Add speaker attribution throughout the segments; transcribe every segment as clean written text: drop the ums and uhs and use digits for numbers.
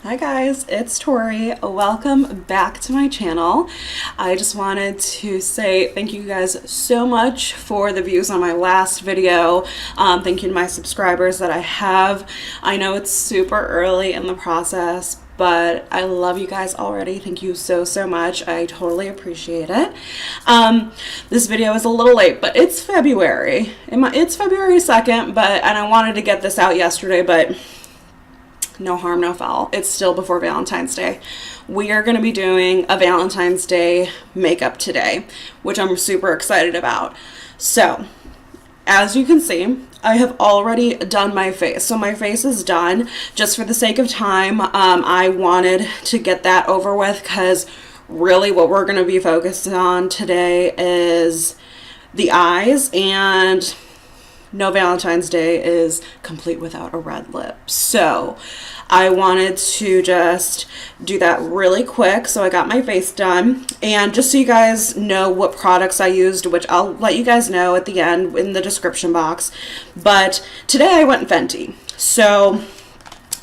Speaker 1: Hi guys, it's Tori. Welcome back to my channel. I just wanted to say thank you guys so much for the views on my last video. Thank you to my subscribers that I have. I know it's super early in the process, but I love you guys already. Thank you so much. I totally appreciate it. This video is a little late, but it's February. It's February 2nd, and I wanted to get this out yesterday, but no harm, no foul. It's still before Valentine's Day. We are going to be doing a Valentine's Day makeup today, which I'm super excited about. So, as you can see, I have already done my face. So my face is done. Just for the sake of time, I wanted to get that over with because really what we're going to be focused on today is the eyes, and no Valentine's Day is complete without a red lip. So I wanted to just do that really quick. So I got my face done, and just so you guys know what products I used, which I'll let you guys know at the end in the description box. But today I went Fenty. So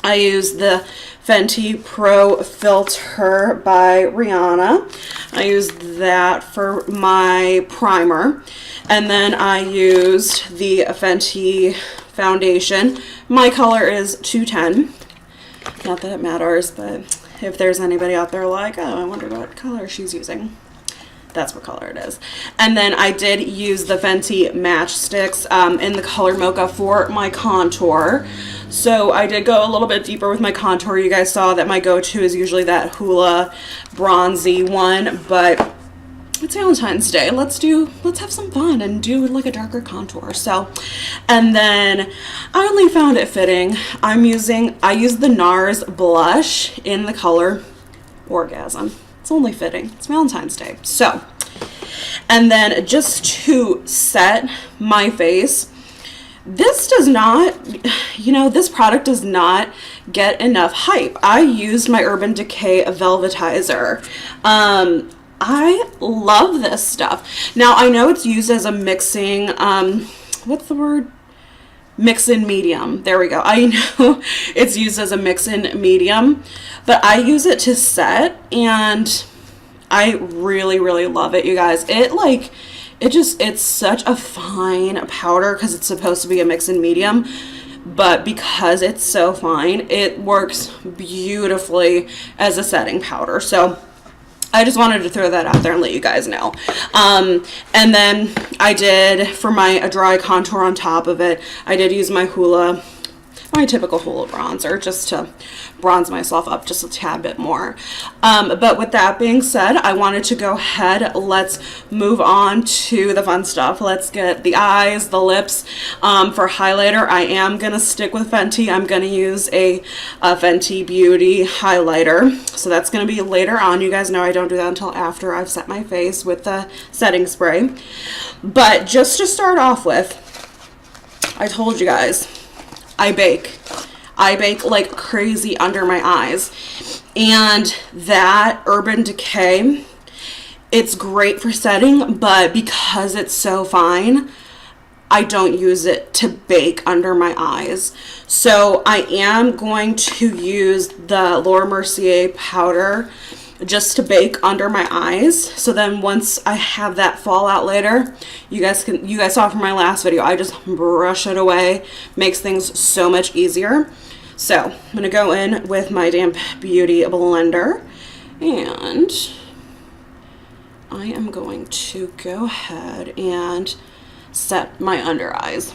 Speaker 1: I used the Fenty Pro Filt'r by Rihanna. I used that for my primer. And then I used the Fenty foundation. My color is 210. Not that it matters, but if there's anybody out there like, oh, I wonder what color she's using, that's what color it is. And then I did use the Fenty Matchsticks in the color Mocha for my contour. So I did go a little bit deeper with my contour. You guys saw that my go-to is usually that Hoola bronzy one, but it's Valentine's Day. Let's have some fun and do like a darker contour. So, and then I only found it fitting. I used the NARS blush in the color Orgasm. It's only fitting. It's Valentine's Day. So, and then just to set my face, this does not, this product does not get enough hype. I used my Urban Decay Velvetizer. I love this stuff. Now, I know it's used as a mixing, what's the word? Mix-in medium. There we go. I know it's used as a mix-in medium, but I use it to set, and I really love it, you guys. It's such a fine powder because it's supposed to be a mix-in medium, but because it's so fine, it works beautifully as a setting powder. So I just wanted to throw that out there and let you guys know. And then I did, for my dry contour on top of it, I did use my Hoola, my typical Hoola bronzer, just to bronze myself up just a tad bit more. But with that being said, I wanted to go ahead. Let's move on to the fun stuff. Let's get the eyes, the lips. For highlighter, I am going to stick with Fenty. I'm going to use a Fenty Beauty highlighter. So that's going to be later on. You guys know I don't do that until after I've set my face with the setting spray. But just to start off with, I told you guys, I bake like crazy under my eyes, and that Urban Decay, it's great for setting, but because it's so fine, I don't use it to bake under my eyes. So I am going to use the Laura Mercier powder just to bake under my eyes. So then once I have that fallout later, you guys saw from my last video, I just brush it away. Makes things so much easier. So I'm going to go in with my damp beauty blender, and I am going to go ahead and set my under eyes.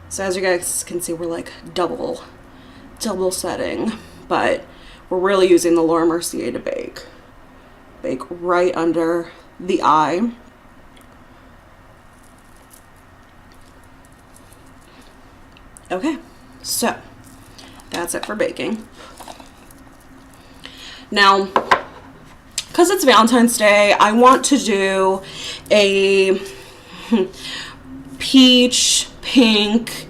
Speaker 1: So as you guys can see, we're like double setting, but we're really using the Laura Mercier to bake right under the eye. Okay, so that's it for baking. Now, because it's Valentine's Day, I want to do a peach, pink,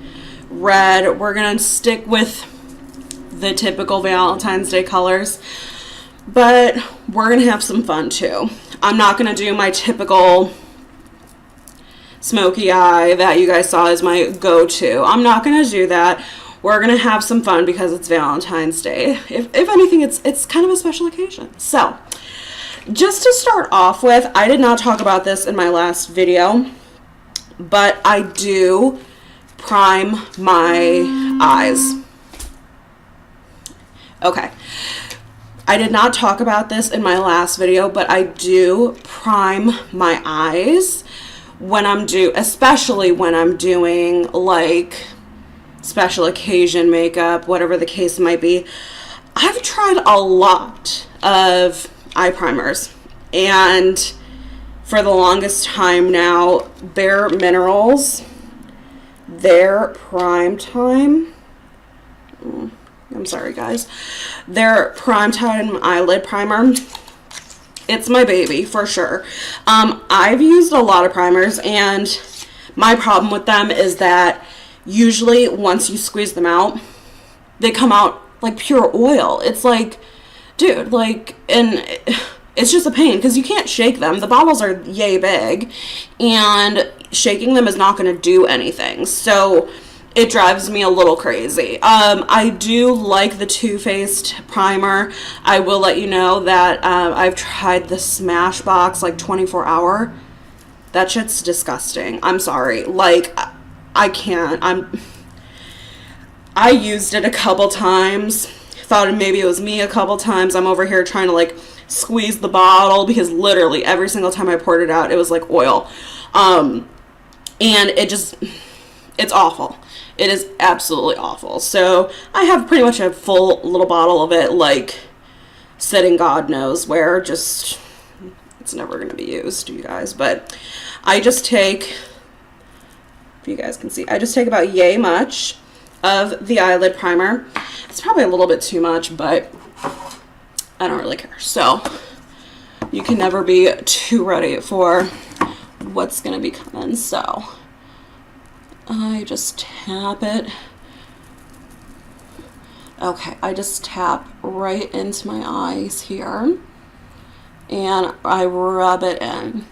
Speaker 1: red. We're gonna stick with the typical Valentine's Day colors, but we're gonna have some fun too. I'm not gonna do my typical smoky eye that you guys saw as my go-to. I'm not gonna do that. We're gonna have some fun because it's Valentine's Day. If anything, it's kind of a special occasion. So, just to start off with, I did not talk about this in my last video, but I do prime my eyes. Okay. I did not talk about this in my last video, but I do prime my eyes when especially when I'm doing like special occasion makeup, whatever the case might be. I've tried a lot of eye primers, and for the longest time now, Bare Minerals, their Prime Time, I'm sorry guys, their Prime Time eyelid primer, it's my baby for sure. I've used a lot of primers, and my problem with them is that usually once you squeeze them out, they come out like pure oil. It's like, dude, like, and it's just a pain because you can't shake them. The bottles are yay big, and shaking them is not going to do anything. So it drives me a little crazy. I do like the Too Faced primer. I will let you know that I've tried the Smashbox like 24-hour. That shit's disgusting. I'm sorry. Like, I can't. I used it a couple times. Thought maybe it was me a couple times. I'm over here trying to like squeeze the bottle because literally every single time I poured it out, it was like oil. And it's awful. It is absolutely awful. So I have pretty much a full little bottle of it, like sitting God knows where. Just, it's never going to be used, you guys. But I just take, if you guys can see, I just take about yay much of the eyelid primer. It's probably a little bit too much, but I don't really care. So you can never be too ready for what's going to be coming. So I just tap it. Okay, I just tap right into my eyes here, and I rub it in.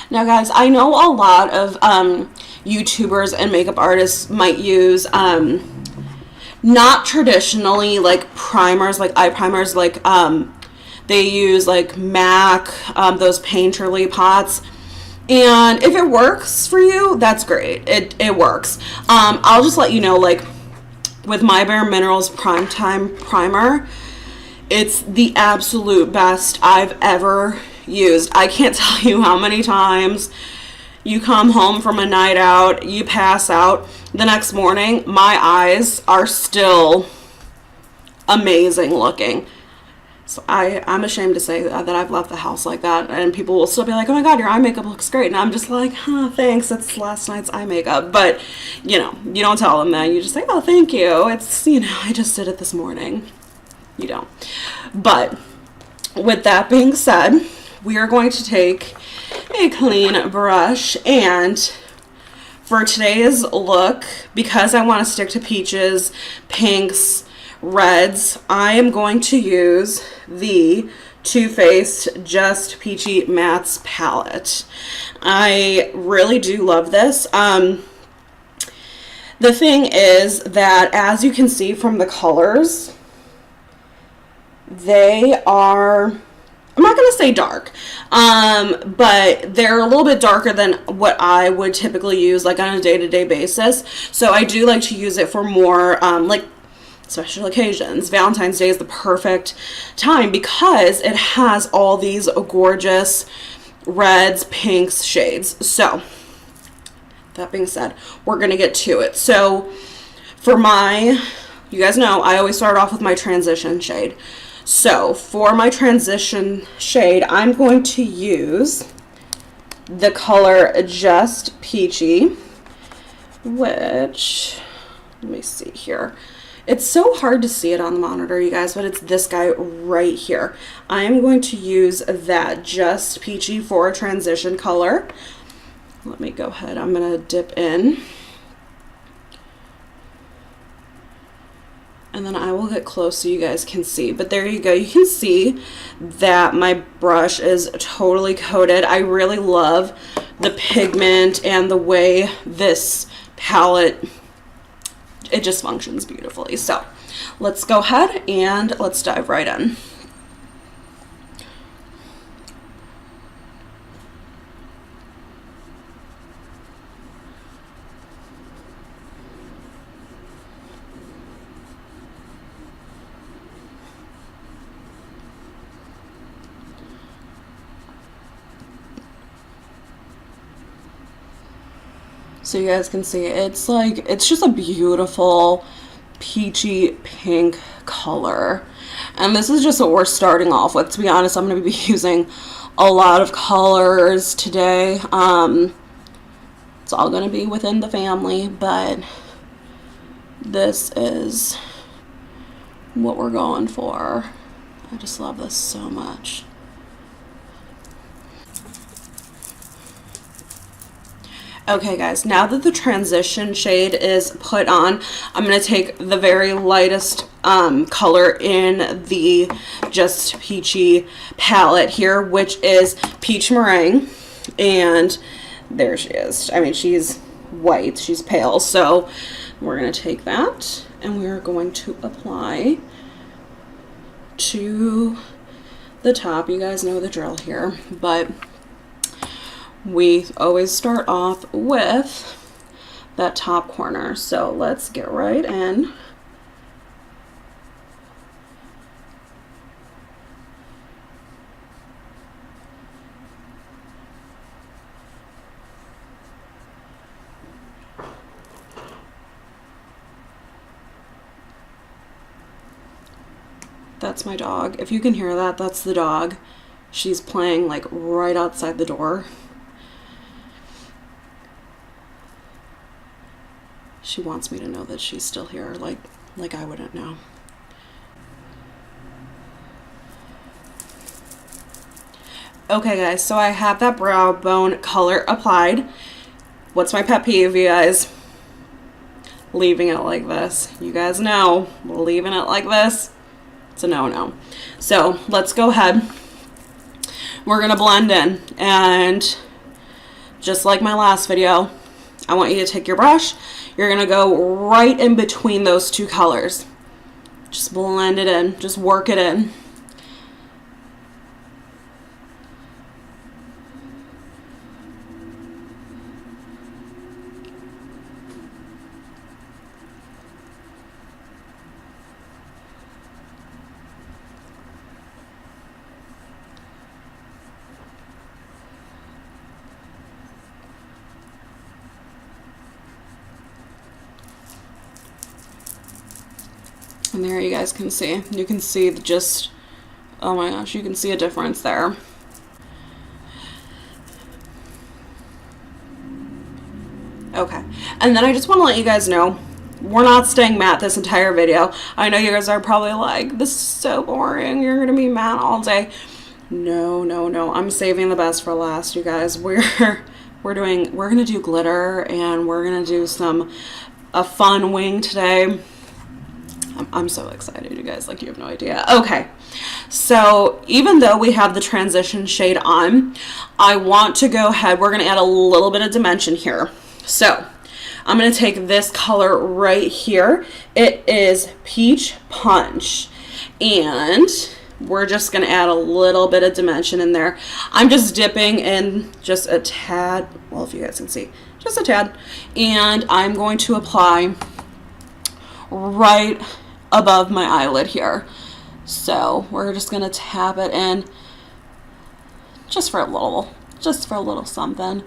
Speaker 1: Now guys, I know a lot of YouTubers and makeup artists might use not traditionally like primers, like eye primers, like they use like MAC, those Painterly pots. And if it works for you, that's great. It works. I'll just let you know, like with my Bare Minerals Prime Time primer, it's the absolute best I've ever used. I can't tell you how many times you come home from a night out, you pass out, the next morning my eyes are still amazing looking. So I'm ashamed to say that I've left the house like that, and people will still be like, oh my god, your eye makeup looks great, and I'm just like, huh, thanks, it's last night's eye makeup. But you know, you don't tell them that, you just say, oh thank you, it's, you know, I just did it this morning. You don't. But with that being said, we are going to take a clean brush, and for today's look, because I want to stick to peaches, pinks, reds, I am going to use the Too Faced Just Peachy Mattes palette. I really do love this. The thing is that, as you can see from the colors, they are, I'm not going to say dark, but they're a little bit darker than what I would typically use like on a day-to-day basis. So I do like to use it for more like special occasions. Valentine's Day is the perfect time because it has all these gorgeous reds, pinks, shades. So that being said, we're going to get to it. So for my, you guys know, I always start off with my transition shade. So for my transition shade, I'm going to use the color Just Peachy, which, let me see here. It's so hard to see it on the monitor, you guys, but it's this guy right here. I am going to use that Just Peachy for a transition color. Let me go ahead. I'm going to dip in. And then I will get close so you guys can see. But there you go. You can see that my brush is totally coated. I really love the pigment and the way this palette, it just functions beautifully. So let's go ahead and let's dive right in. So you guys can see it's like, it's just a beautiful peachy pink color. And this is just what we're starting off with. To be honest, I'm going to be using a lot of colors today. It's all going to be within the family, but this is what we're going for. I just love this so much. Okay guys, now that the transition shade is put on, I'm going to take the very lightest color in the Just Peachy palette here, which is Peach Meringue. And there she is. I mean, she's white, she's pale. So we're going to take that and we're going to apply to the top. You guys know the drill here, but we always start off with that top corner. So let's get right in. That's my dog. If you can hear that, that's the dog. She's playing like right outside the door. She wants me to know that she's still here, like I wouldn't know. Okay guys, so I have that brow bone color applied. What's my pet peeve, you guys? Leaving it like this. You guys know, leaving it like this, it's a no-no. So let's go ahead. We're gonna blend in, and just like my last video, I want you to take your brush. You're gonna go right in between those two colors. Just blend it in, just work it in. And there you guys can see. You can see just, oh my gosh, you can see a difference there. Okay, and then I just want to let you guys know, we're not staying matte this entire video. I know you guys are probably like, this is so boring, you're gonna be matte all day. No, no, no, I'm saving the best for last, you guys. We're gonna do glitter, and we're gonna do a fun wing today. I'm so excited, you guys, like you have no idea. Okay, so even though we have the transition shade on, I want to go ahead, we're going to add a little bit of dimension here. So I'm going to take this color right here. It is Peach Punch, and we're just going to add a little bit of dimension in there. I'm just dipping in just a tad, well, if you guys can see, just a tad, and I'm going to apply right above my eyelid here. So we're just gonna tap it in just for a little something,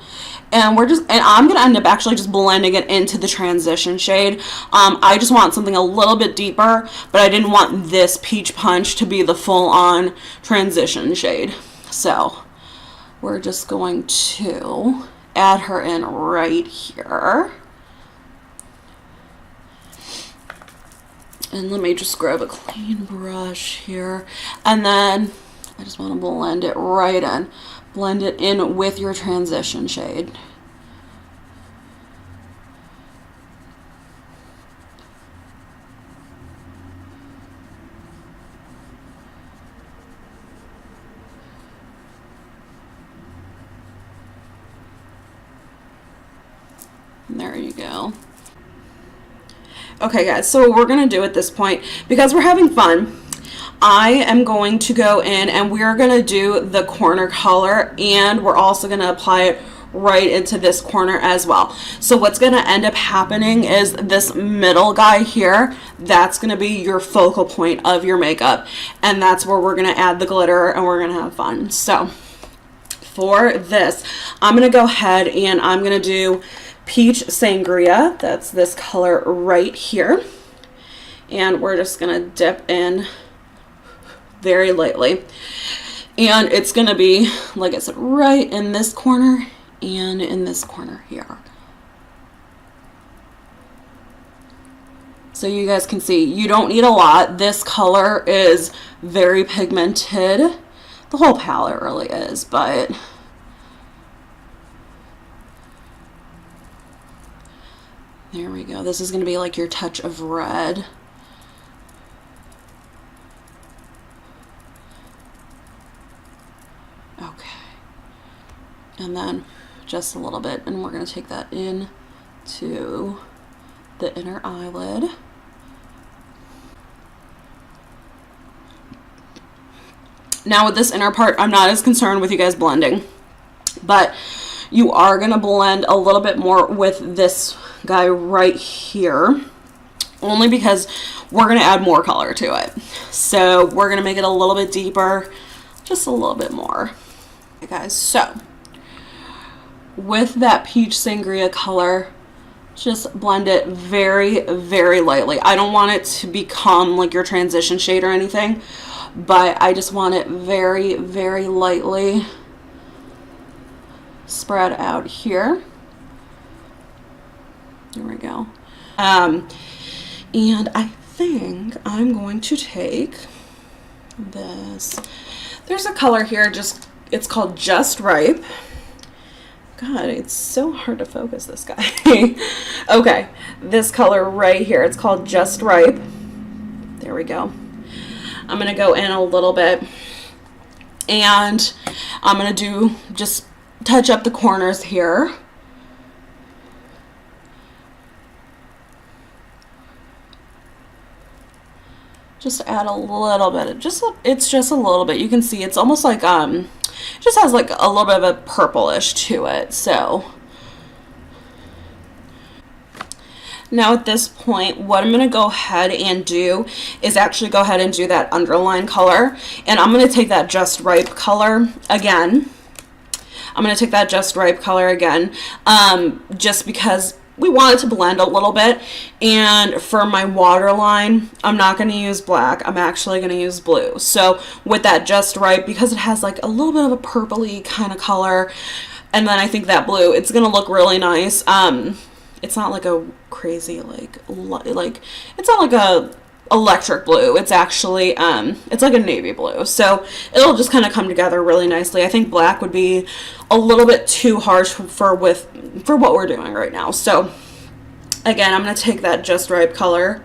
Speaker 1: and I'm gonna end up actually just blending it into the transition shade. I just want something a little bit deeper, but I didn't want this Peach Punch to be the full-on transition shade. So we're just going to add her in right here. And let me just grab a clean brush here. And then I just want to blend it right in. Blend it in with your transition shade. There you go. Okay guys, so what we're going to do at this point, because we're having fun, I am going to go in and we're going to do the corner color, and we're also going to apply it right into this corner as well. So what's going to end up happening is this middle guy here, that's going to be your focal point of your makeup, and that's where we're going to add the glitter and we're going to have fun. So for this, I'm going to go ahead and I'm going to do Peach Sangria. That's this color right here, and we're just going to dip in very lightly, and it's going to be, like I said, right in this corner and in this corner here. So you guys can see, you don't need a lot. This color is very pigmented. The whole palette really is, but there we go. This is going to be like your touch of red. Okay. And then just a little bit, and we're going to take that in to the inner eyelid. Now with this inner part, I'm not as concerned with you guys blending, but you are going to blend a little bit more with this guy right here, only because we're going to add more color to it. So we're going to make it a little bit deeper, just a little bit more. Okay guys, so with that Peach Sangria color, just blend it very, very lightly. I don't want it to become like your transition shade or anything, but I just want it very, very lightly spread out here. There we go. And I think I'm going to take this. There's a color here, it's called Just Ripe. God, it's so hard to focus this guy. Okay, this color right here, it's called Just Ripe. There we go. I'm gonna go in a little bit, and I'm gonna do just touch up the corners here. Just add a little bit, it's just a little bit. You can see it's almost like just has like a little bit of a purplish to it. So now at this point, what I'm going to go ahead and do is actually go ahead and do that underline color, and I'm going to take that Just Ripe color again. Just because we want it to blend a little bit. And for my waterline, I'm not going to use black. I'm actually going to use blue. So with that Just Ripe, because it has like a little bit of a purpley kind of color, and then I think that blue, it's going to look really nice. It's not like a crazy like it's not like a electric blue. It's actually it's like a navy blue, so it'll just kind of come together really nicely. I think black would be a little bit too harsh for what we're doing right now. So again, I'm going to take that Just Ripe color,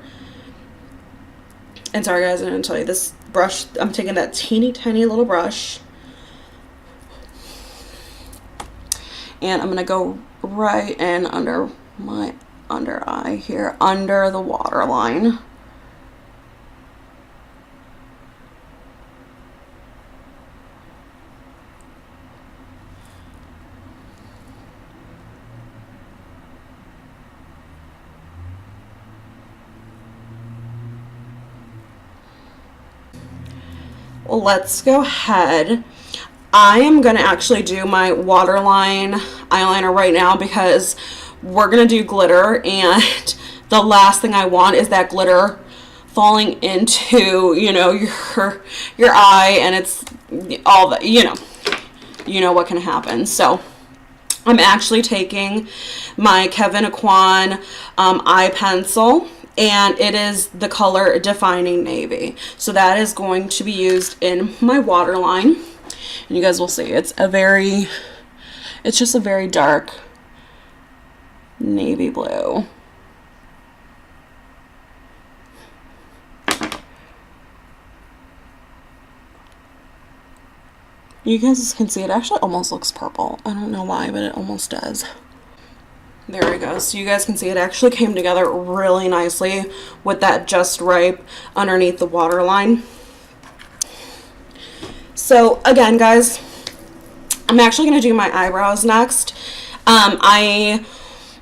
Speaker 1: and sorry guys, I didn't tell you, this brush, I'm taking that teeny tiny little brush, and I'm going to go right in under my under eye here, under the waterline. Let's go ahead. I am going to actually do my waterline eyeliner right now, because we're going to do glitter, and the last thing I want is that glitter falling into, you know, your eye, and it's all that, you know, you know what can happen. So I'm actually taking my Kevyn Aucoin eye pencil, and it is the color Defining Navy. So that is going to be used in my waterline. And you guys will see it's just a very dark navy blue. You guys can see it actually almost looks purple. I don't know why, but it almost does. There we go. So you guys can see it actually came together really nicely with that Just Right underneath the waterline. So again, guys, I'm actually going to do my eyebrows next. I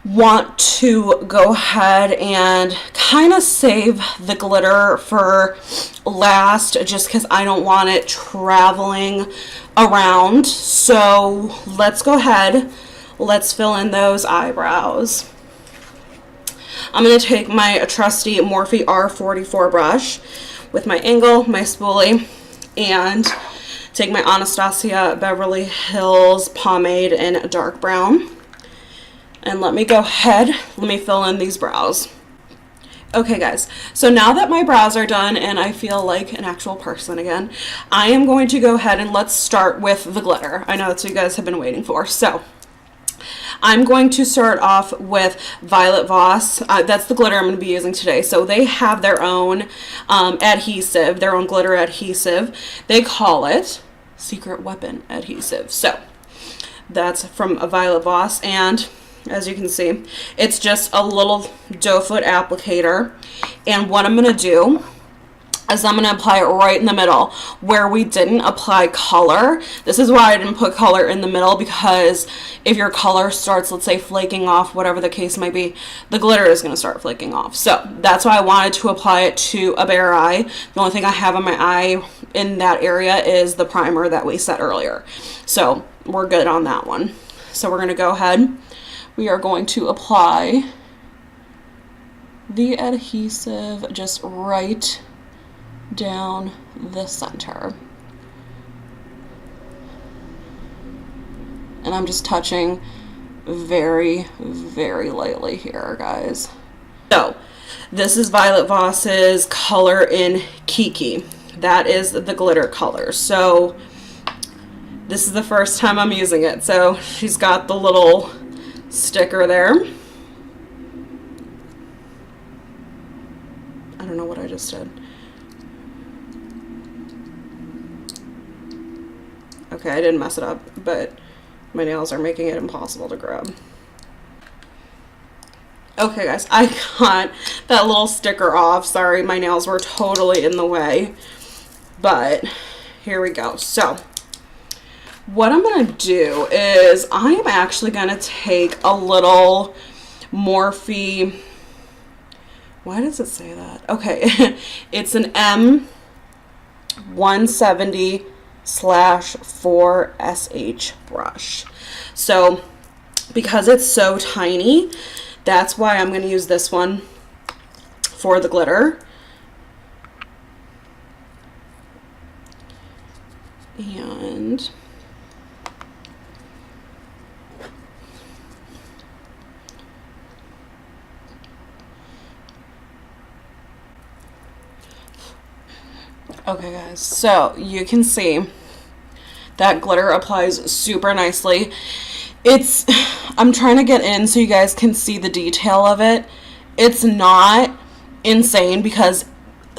Speaker 1: want to go ahead and kind of save the glitter for last, just because I don't want it traveling around. So let's go ahead, let's fill in those eyebrows. I'm going to take my trusty Morphe R44 brush with my angle, my spoolie, and take my Anastasia Beverly Hills pomade in dark brown. And let me go ahead, let me fill in these brows. Okay guys, so now that my brows are done and I feel like an actual person again, I am going to go ahead and let's start with the glitter. I know that's what you guys have been waiting for. So I'm going to start off with Violet Voss. That's the glitter I'm going to be using today. So they have their own adhesive, their own glitter adhesive. They call it Secret Weapon Adhesive. So that's from a Violet Voss, and as you can see, it's just a little doe foot applicator. And what I'm going to do is I'm going to apply it right in the middle where we didn't apply color. This is why I didn't put color in the middle, because if your color starts, let's say, flaking off, whatever the case might be, the glitter is going to start flaking off. So that's why I wanted to apply it to a bare eye. The only thing I have on my eye in that area is the primer that we set earlier. So we're good on that one. So we're going to go ahead. We are going to apply the adhesive just right down the center. And I'm just touching very, very lightly here, guys. So this is Violet Voss's color in Kiki. That is the glitter color. So this is the first time I'm using it. So she's got the little sticker there. I don't know what I just did. Okay, I didn't mess it up, but my nails are making it impossible to grab. Okay guys, I got that little sticker off. Sorry, my nails were totally in the way, but here we go. So what I'm going to do is I am actually going to take a little Morphe, why does it say that? Okay, it's an M170/4SH brush. So because it's so tiny, that's why I'm going to use this one for the glitter. And okay guys, so you can see that glitter applies super nicely. I'm trying to get in so you guys can see the detail of it. It's not insane because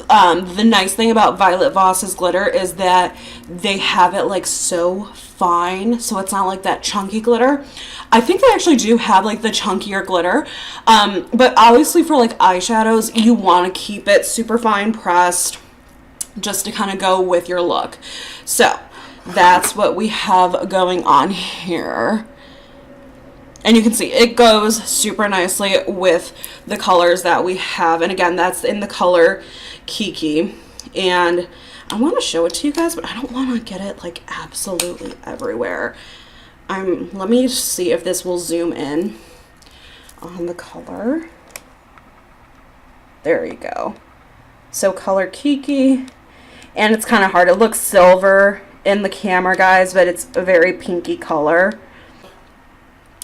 Speaker 1: the nice thing about Violet Voss's glitter is that they have it like so fine, so it's not like that chunky glitter. I think they actually do have like the chunkier glitter, but obviously for like eyeshadows you want to keep it super fine pressed just to kind of go with your look. So that's what we have going on here. And you can see it goes super nicely with the colors that we have. And again, that's in the color Kiki. And I want to show it to you guys, but I don't want to get it like absolutely everywhere. Let me see if this will zoom in on the color. There you go. So color Kiki. And it's kind of hard. It looks silver in the camera, guys, but it's a very pinky color.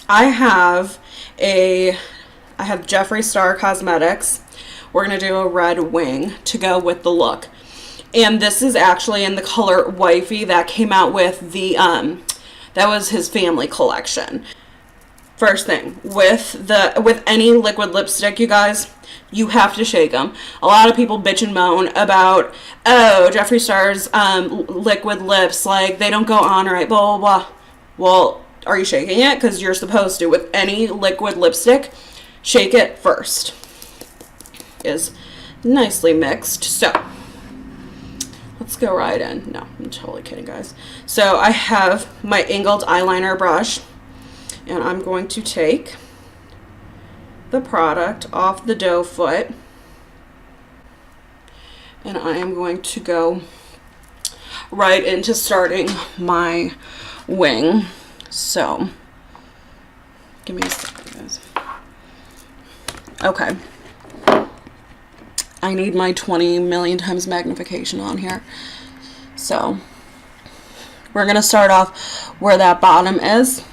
Speaker 1: I have Jeffree Star Cosmetics. We're going to do a red wing to go with the look. And this is actually in the color Wifey that came out with the, that was his family collection. First thing, with any liquid lipstick, you guys, you have to shake them. A lot of people bitch and moan about, oh, Jeffree Star's liquid lips, like, they don't go on right, blah, blah, blah. Well, are you shaking it? Because you're supposed to. With any liquid lipstick, shake it first. Is nicely mixed. So let's go right in. No, I'm totally kidding, guys. So I have my angled eyeliner brush, and I'm going to take the product off the doe foot, and I am going to go right into starting my wing. So give me a second, guys. Okay, I need my 20 million times magnification on here. So we're gonna start off where that bottom is.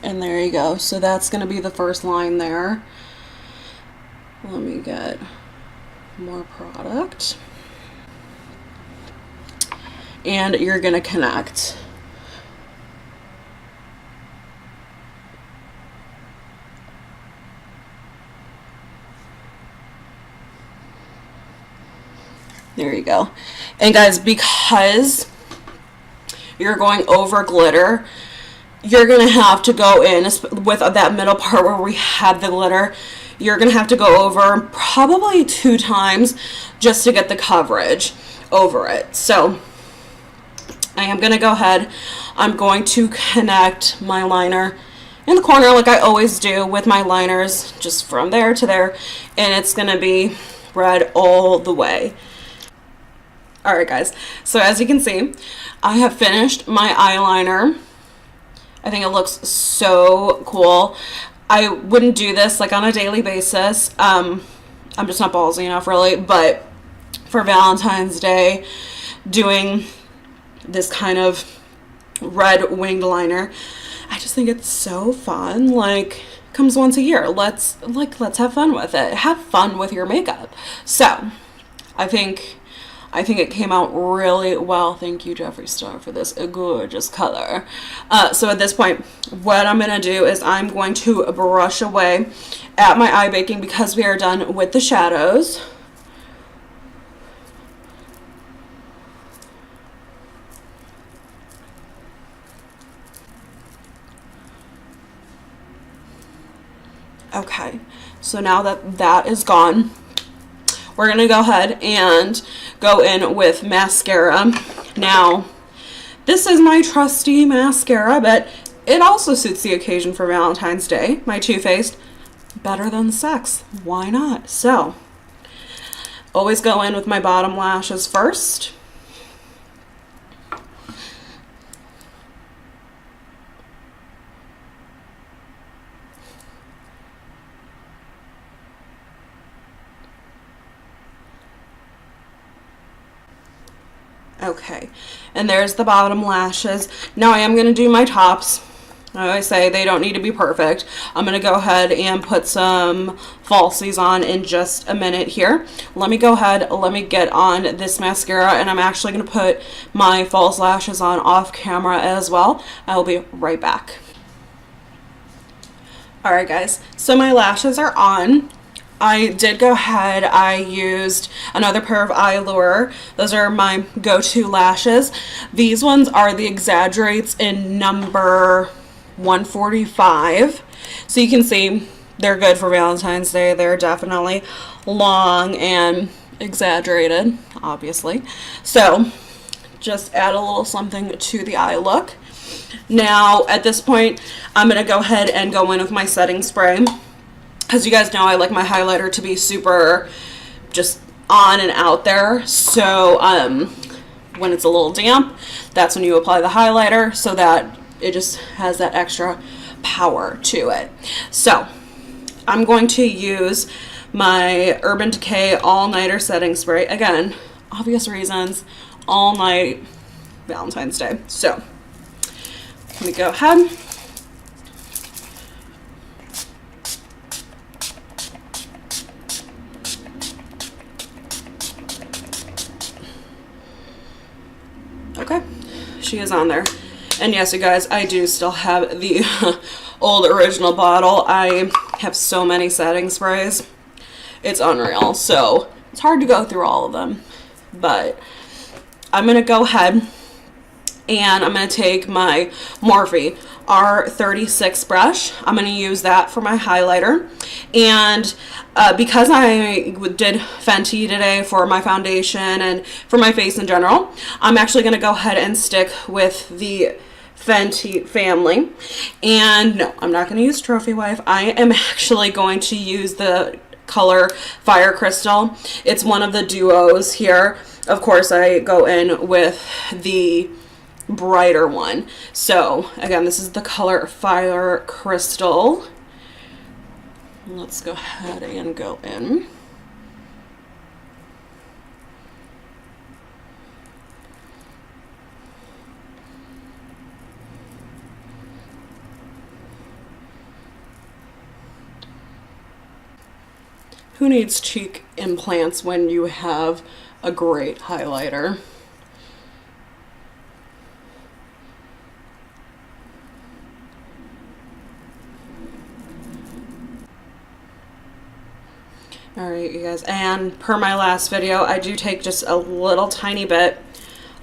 Speaker 1: And there you go. So that's going to be the first line there. Let me get more product. And you're going to connect. There you go. And guys, because you're going over glitter, you're going to have to go in with that middle part where we have the glitter. You're going to have to go over probably 2 times just to get the coverage over it. So I am going to go ahead. I'm going to connect my liner in the corner like I always do with my liners, just from there to there. And it's going to be red all the way. Alright guys, so as you can see, I have finished my eyeliner. I think it looks so cool. I wouldn't do this like on a daily basis. I'm just not ballsy enough really, but for Valentine's Day, doing this kind of red winged liner, I just think it's so fun. Like, comes once a year. Let's have fun with it. Have fun with your makeup. So, I think it came out really well. Thank you, Jeffree Star, for this gorgeous color. So at this point, what I'm going to do is I'm going to brush away at my eye baking because we are done with the shadows. Okay, so now that that is gone, we're going to go ahead and go in with mascara. Now, this is my trusty mascara, but it also suits the occasion for Valentine's Day. My Too Faced Better Than Sex. Why not? So, always go in with my bottom lashes first. Okay, and there's the bottom lashes. Now I am going to do my tops. I always say they don't need to be perfect. I'm going to go ahead and put some falsies on in just a minute here. Let me go ahead, let me get on this mascara, and I'm actually going to put my false lashes on off camera as well. I will be right back. Alright guys, so my lashes are on. I did go ahead, I used another pair of Eylure. Those are my go-to lashes. These ones are the Exaggerates in number 145. So you can see they're good for Valentine's Day. They're definitely long and exaggerated, obviously. So just add a little something to the eye look. Now at this point, I'm going to go ahead and go in with my setting spray. As you guys know, I like my highlighter to be super just on and out there. So when it's a little damp, that's when you apply the highlighter so that it just has that extra power to it. So I'm going to use my Urban Decay All Nighter Setting Spray. Again, obvious reasons, all night, Valentine's Day. So, let me go ahead. Okay, she is on there. And yes, you guys, I do still have the old original bottle. I have so many setting sprays. It's unreal. So it's hard to go through all of them. But I'm going to go ahead and I'm going to take my Morphe R36 brush. I'm going to use that for my highlighter. And because I did Fenty today for my foundation and for my face in general, I'm actually going to go ahead and stick with the Fenty family. And no, I'm not going to use Trophy Wife. I am actually going to use the color Fire Crystal. It's one of the duos here. Of course, I go in with the brighter one. So again, this is the color Fire Crystal. Let's go ahead and go in. Who needs cheek implants when you have a great highlighter? Alright, you guys, and per my last video, I do take just a little tiny bit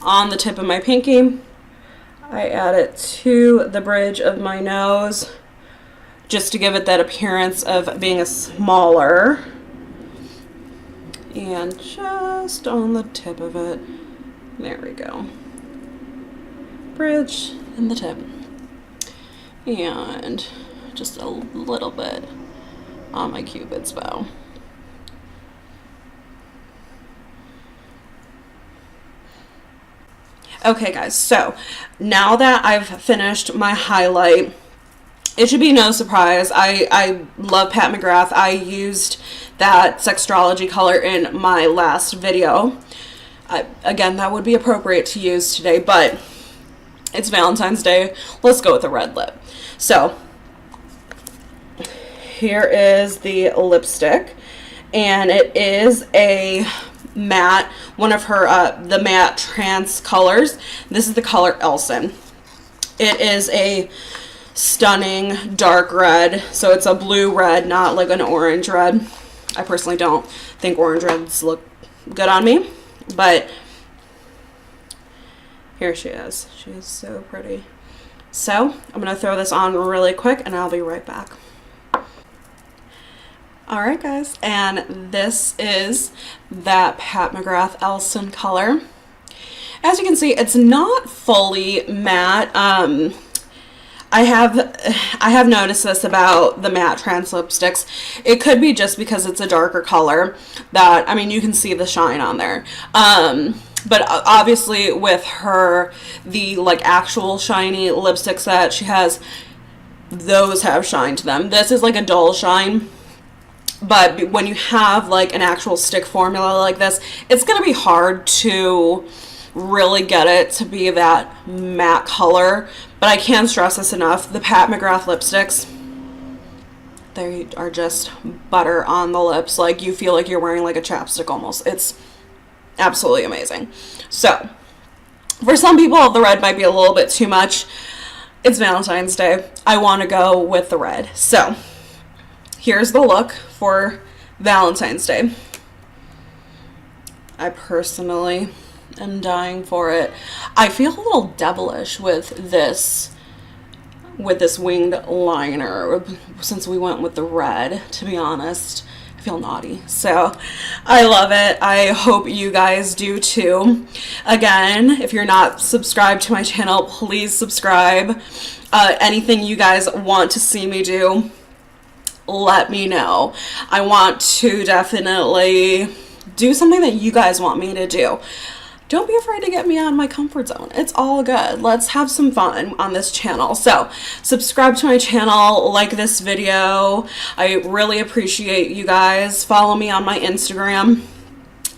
Speaker 1: on the tip of my pinky. I add it to the bridge of my nose just to give it that appearance of being a smaller. And just on the tip of it, there we go. Bridge and the tip. And just a little bit on my Cupid's bow. Okay guys, so now that I've finished my highlight, it should be no surprise, I love Pat McGrath. I used that Sextrology color in my last video. Again, that would be appropriate to use today, but it's Valentine's Day. Let's go with a red lip. So, here is the lipstick, and it is a matte, one of her the matte trance colors. This is the color Elson. It is a stunning dark red, so it's a blue red, not like an orange red. I personally don't think orange reds look good on me, but here she is. She is so pretty. So I'm gonna throw this on really quick and I'll be right back. Alright guys, and this is that Pat McGrath Elson color. As you can see, it's not fully matte. I have noticed this about the matte trans lipsticks. It could be just because it's a darker color that, I mean, you can see the shine on there. But obviously with her, the like actual shiny lipsticks that she has, those have shine to them. This is like a dull shine. But when you have like an actual stick formula like this, it's going to be hard to really get it to be that matte color. But I can't stress this enough. The Pat McGrath lipsticks, they are just butter on the lips. Like you feel like you're wearing like a chapstick almost. It's absolutely amazing. So for some people, the red might be a little bit too much. It's Valentine's Day. I want to go with the red. So here's the look for Valentine's Day. I personally am dying for it. I feel a little devilish with this winged liner since we went with the red, to be honest. I feel naughty. So I love it. I hope you guys do too. Again, if you're not subscribed to my channel, please subscribe. Anything you guys want to see me do, let me know. I want to definitely do something that you guys want me to do. don't be afraid to get me out of my comfort zone. It's all good. Let's have some fun on this channel. So subscribe to my channel, like this video. I really appreciate you guys. Follow me on my Instagram.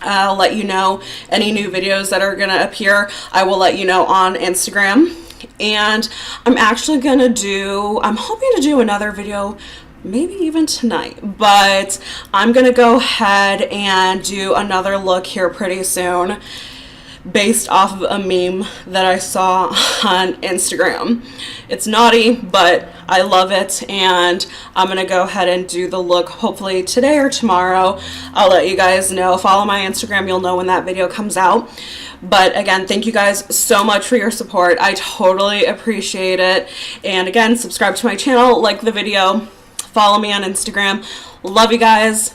Speaker 1: I'll let you know any new videos that are gonna appear. I will let you know on Instagram. And I'm actually gonna I'm hoping to do another video maybe even tonight, but I'm gonna go ahead and do another look here pretty soon based off of a meme that I saw on Instagram. It's naughty, but I love it, and I'm gonna go ahead and do the look hopefully today or tomorrow. I'll let you guys know. Follow my Instagram, you'll know when that video comes out. But again, thank you guys so much for your support. I totally appreciate it. And again, subscribe to my channel, like the video, follow me on Instagram. Love you guys.